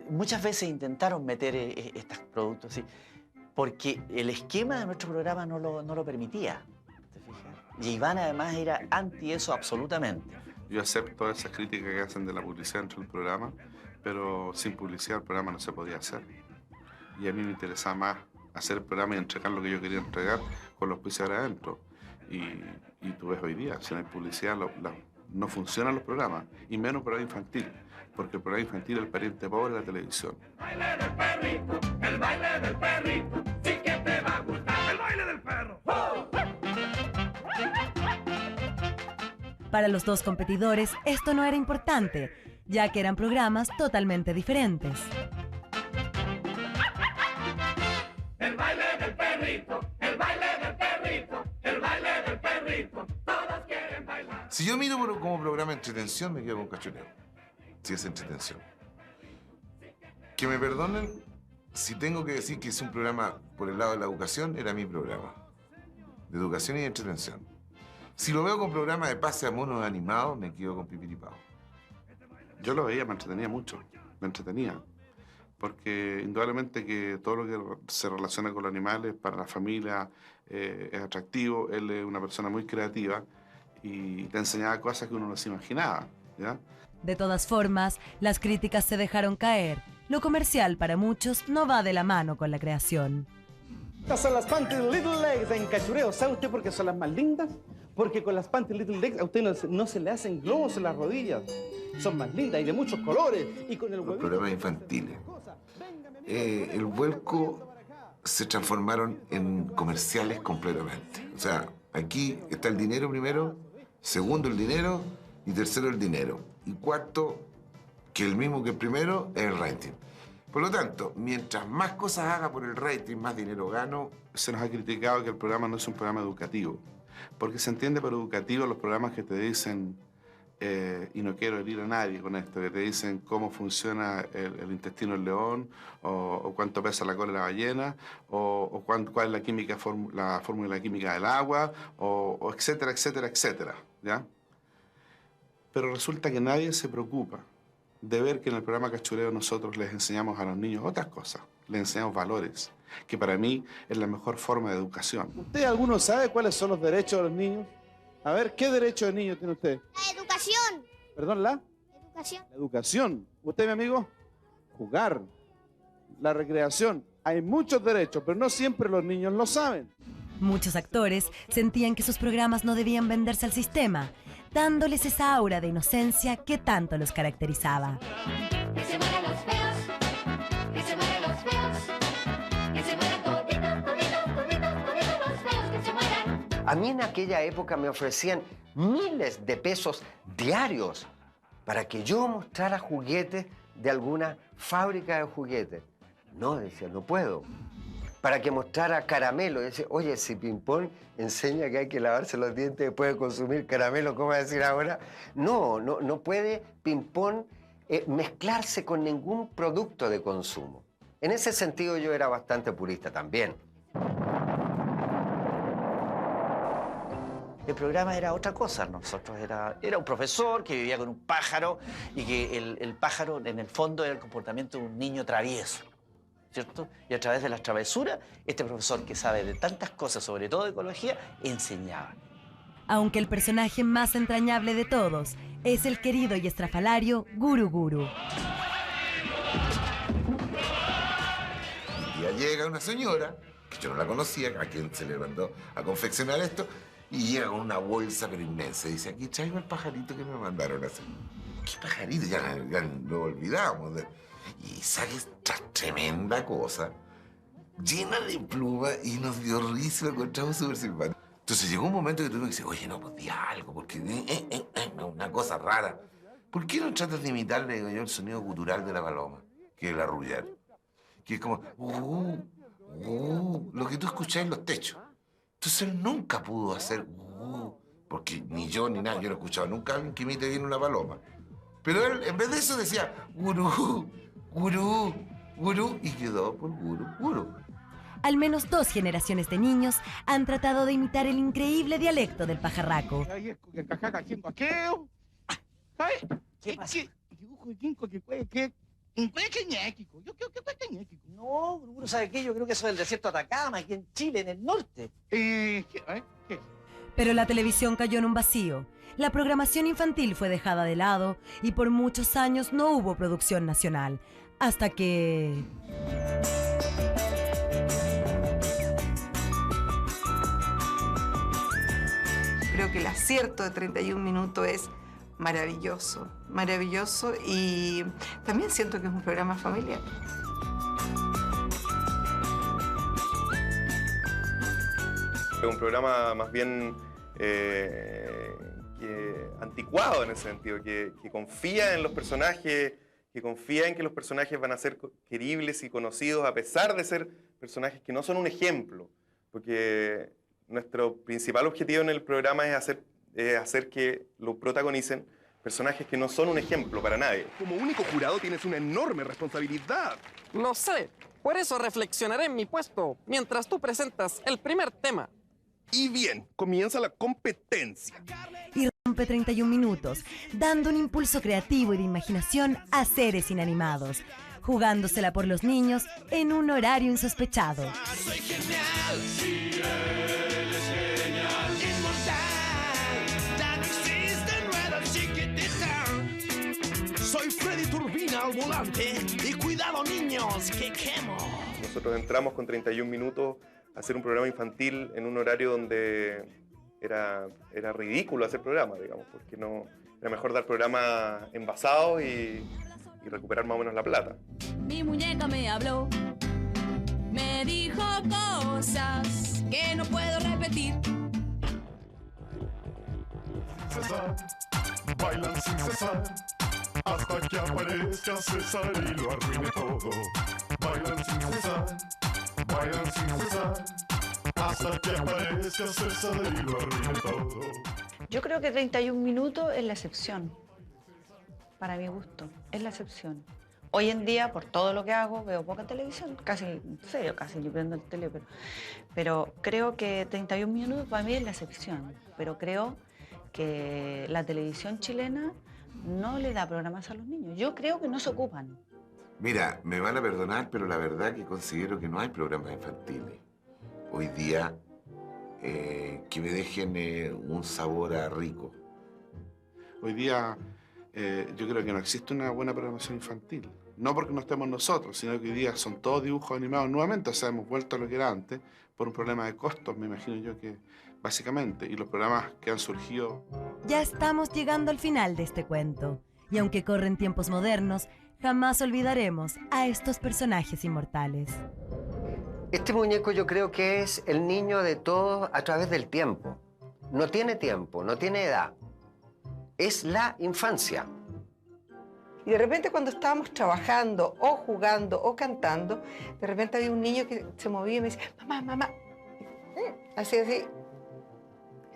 Muchas veces intentaron meter estos productos, ¿sí? Porque el esquema de nuestro programa no lo permitía. ¿Te fijas? Y Iván además era anti eso absolutamente. Yo acepto esas críticas que hacen de la publicidad dentro del programa, pero sin publicidad el programa no se podía hacer. Y a mí me interesaba más hacer el programa y entregar lo que yo quería entregar con los auspiciadores adentro. Y tú ves hoy día, si no hay publicidad, no funcionan los programas, y menos programa infantil, porque el programa infantil es el pariente pobre de la televisión. El baile del perrito, el baile del perrito, sí que te va a gustar el baile del perro. Para los dos competidores, esto no era importante, ya que eran programas totalmente diferentes. El baile del perrito, el baile del perrito, el baile del perrito, todos quieren bailar. Si yo miro como programa de entretención, me quedo con Cachureo. Si es entretención. Que me perdonen si tengo que decir que es un programa por el lado de la educación, era mi programa. De educación y de entretención. Si lo veo con programa de pase a monos animados, me quedo con Pipiripao. Yo lo veía, me entretenía mucho, me entretenía. Porque indudablemente que todo lo que se relaciona con los animales para la familia es atractivo. Él es una persona muy creativa y te enseñaba cosas que uno no se imaginaba, ¿ya? De todas formas, las críticas se dejaron caer. Lo comercial para muchos no va de la mano con la creación. Estas son las Panty Little Legs en Cachureo. ¿Sabe usted por qué son las más lindas? Porque con las Panty Little Legs a usted no se le hacen globos en las rodillas. Son más lindas y de muchos colores. Y con el los programas infantiles. El vuelco se transformaron en comerciales completamente. O sea, aquí está el dinero primero, segundo el dinero y tercero el dinero. Y cuarto, que el mismo que el primero, es el rating. Por lo tanto, mientras más cosas haga por el rating, más dinero gano. Se nos ha criticado que el programa no es un programa educativo, porque se entiende por educativo los programas que te dicen, y no quiero herir a nadie con esto, que te dicen cómo funciona el intestino del león, o cuánto pesa la cola de la ballena, o cuál es la química, la fórmula de la química del agua, o etcétera, etcétera, etcétera, ¿ya? Pero resulta que nadie se preocupa de ver que en el programa Cachureo nosotros les enseñamos a los niños otras cosas, les enseñamos valores, que para mí es la mejor forma de educación. ¿Usted alguno sabe cuáles son los derechos de los niños? A ver, ¿qué derecho de niño tiene usted? La educación. ¿Perdón, la? Educación. La educación. ¿Usted, mi amigo? Jugar. La recreación. Hay muchos derechos, pero no siempre los niños lo saben. Muchos actores sentían que sus programas no debían venderse al sistema, dándoles esa aura de inocencia que tanto los caracterizaba. Que se mueran los feos, que se mueran los feos, que se mueran toditos, toditos, toditos, toditos los feos, que se mueran. A mí en aquella época me ofrecían miles de pesos diarios para que yo mostrara juguetes de alguna fábrica de juguetes. No, decía, no puedo. Para que mostrara caramelo. Y decía, oye, si Pimpón enseña que hay que lavarse los dientes después de consumir caramelo, ¿cómo va a decir ahora? No puede Pimpón mezclarse con ningún producto de consumo. En ese sentido yo era bastante purista también. El programa era otra cosa. Nosotros era un profesor que vivía con un pájaro y que el pájaro, en el fondo, era el comportamiento de un niño travieso. ¿cierto? Y a través de las travesuras, este profesor que sabe de tantas cosas, sobre todo de ecología, enseñaba. Aunque el personaje más entrañable de todos es el querido y estrafalario Guru Guru. Y ya llega una señora, que yo no la conocía, a quien se le mandó a confeccionar esto, y llega con una bolsa pero inmensa. Y dice, aquí traigo el pajarito que me mandaron a hacer. ¿Qué pajarito? Ya lo olvidamos. Y saca esta tremenda cosa, llena de plumas, y nos dio risa, lo encontramos súper simpático. Entonces llegó un momento que tuvimos que decir, oye, no, pues di algo, porque una cosa rara. ¿Por qué no tratas de imitar, le digo yo, el sonido gutural de la paloma, que es el arrullar? Que es como, lo que tú escuchás en los techos. Entonces él nunca pudo hacer, porque ni yo ni nadie, yo no he escuchado nunca a alguien que imite bien una paloma. Pero él, en vez de eso, decía, gurú, gurú, gurú, y quedó por gurú, gurú. Al menos 2 generaciones de niños han tratado de imitar el increíble dialecto del pajarraco. No, Guru, ¿sabe qué? Yo creo que eso es el desierto de Atacama, aquí en Chile, en el norte. Pero la televisión cayó en un vacío. La programación infantil fue dejada de lado y por muchos años no hubo producción nacional. Hasta que... Creo que el acierto de 31 minutos es maravilloso, maravilloso, y también siento que es un programa familiar. Es un programa más bien anticuado en ese sentido, que confía en los personajes, que confía en que los personajes van a ser queribles y conocidos a pesar de ser personajes que no son un ejemplo, porque nuestro principal objetivo en el programa es hacer que lo protagonicen personajes que no son un ejemplo para nadie. Como único jurado tienes una enorme responsabilidad. Lo sé, por eso reflexionaré en mi puesto mientras tú presentas el primer tema. Y bien, comienza la competencia. Y rompe 31 minutos, dando un impulso creativo y de imaginación a seres inanimados, jugándosela por los niños en un horario insospechado. Soy genial, sí, él es genial, inmortal, ya no existe nueva chiquitita. Soy Freddy Turbina al volante y cuidado niños, que quemo. Nosotros entramos con 31 minutos a hacer un programa infantil en un horario donde era ridículo hacer programa, digamos, porque no era mejor dar programas envasados y recuperar más o menos la plata. Mi muñeca me habló, me dijo cosas que no puedo repetir. César, bailan sin cesar, hasta que aparezca César y lo arruine todo. Bailan sin cesar, bailan sin cesar, hasta que aparezca César y lo arruine todo. Yo creo que 31 minutos es la excepción. Para mi gusto, es la excepción. Hoy en día, por todo lo que hago, veo poca televisión, casi, en serio, casi yo prendo el tele, pero creo que 31 minutos para mí es la excepción. Pero creo que la televisión chilena no le da programas a los niños. Yo creo que no se ocupan. Mira, me van a perdonar, pero la verdad que considero que no hay programas infantiles hoy día que me dejen un sabor a rico. Hoy día yo creo que no existe una buena programación infantil. No porque no estemos nosotros, sino que hoy día son todos dibujos animados nuevamente. O sea, hemos vuelto a lo que era antes por un problema de costos, me imagino yo que básicamente. Y los programas que han surgido... Ya estamos llegando al final de este cuento. Y aunque corren tiempos modernos, jamás olvidaremos a estos personajes inmortales. Este muñeco yo creo que es el niño de todos a través del tiempo. No tiene tiempo, no tiene edad. Es la infancia. Y de repente cuando estábamos trabajando o jugando o cantando, de repente había un niño que se movía y me decía, mamá, mamá. Así, así.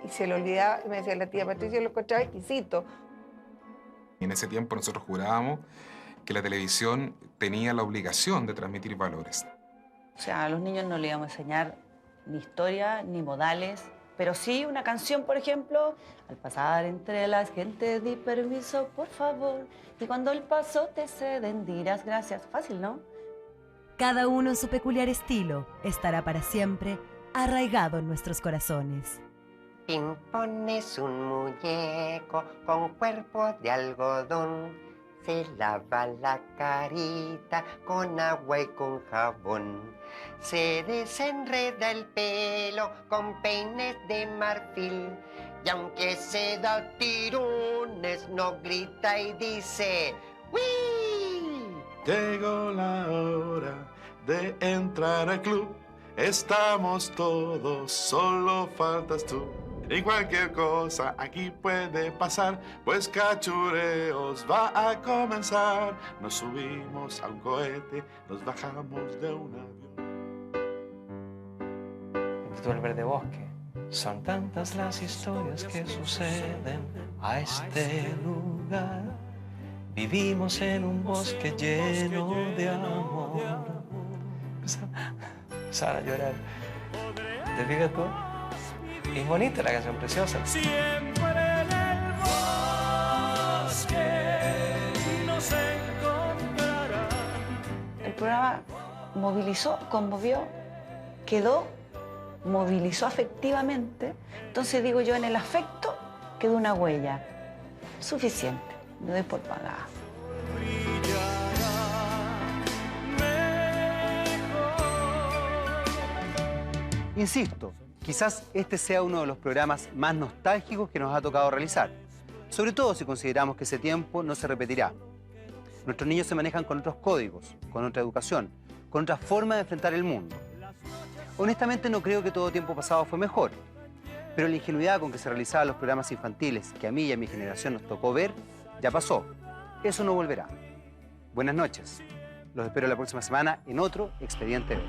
Y se le olvidaba, y me decía la tía Patricia, lo encontraba exquisito. En ese tiempo nosotros jurábamos que la televisión tenía la obligación de transmitir valores. O sea, a los niños no les íbamos a enseñar ni historia, ni modales, pero sí una canción, por ejemplo, al pasar entre las gentes di permiso, por favor, y cuando el paso te ceden dirás gracias. Fácil, ¿no? cada uno en su peculiar estilo, estará para siempre arraigado en nuestros corazones. Pimpón es un muñeco con cuerpo de algodón. Se lava la carita con agua y con jabón. Se desenreda el pelo con peines de marfil. Y aunque se da tirones, no grita y dice ¡Uy! Llegó la hora de entrar al club. Estamos todos, solo faltas tú. Y cualquier cosa aquí puede pasar, pues Cachureos va a comenzar. Nos subimos a un cohete, nos bajamos de un avión. Todo el verde bosque. Son tantas las historias que suceden a este lugar. Vivimos en un bosque lleno de amor. Empezaron a llorar. ¿Te fijas tú? Es bonita la canción, preciosa. Siempre en el bosque nos encontrarán. El programa movilizó, conmovió, quedó, movilizó afectivamente. Entonces digo yo, en el afecto quedó una huella. Suficiente, me doy por pagada. Insisto, quizás este sea uno de los programas más nostálgicos que nos ha tocado realizar, sobre todo si consideramos que ese tiempo no se repetirá. Nuestros niños se manejan con otros códigos, con otra educación, con otra forma de enfrentar el mundo. Honestamente no creo que todo tiempo pasado fue mejor, pero la ingenuidad con que se realizaban los programas infantiles que a mí y a mi generación nos tocó ver, ya pasó. Eso no volverá. Buenas noches. Los espero la próxima semana en otro Expediente B.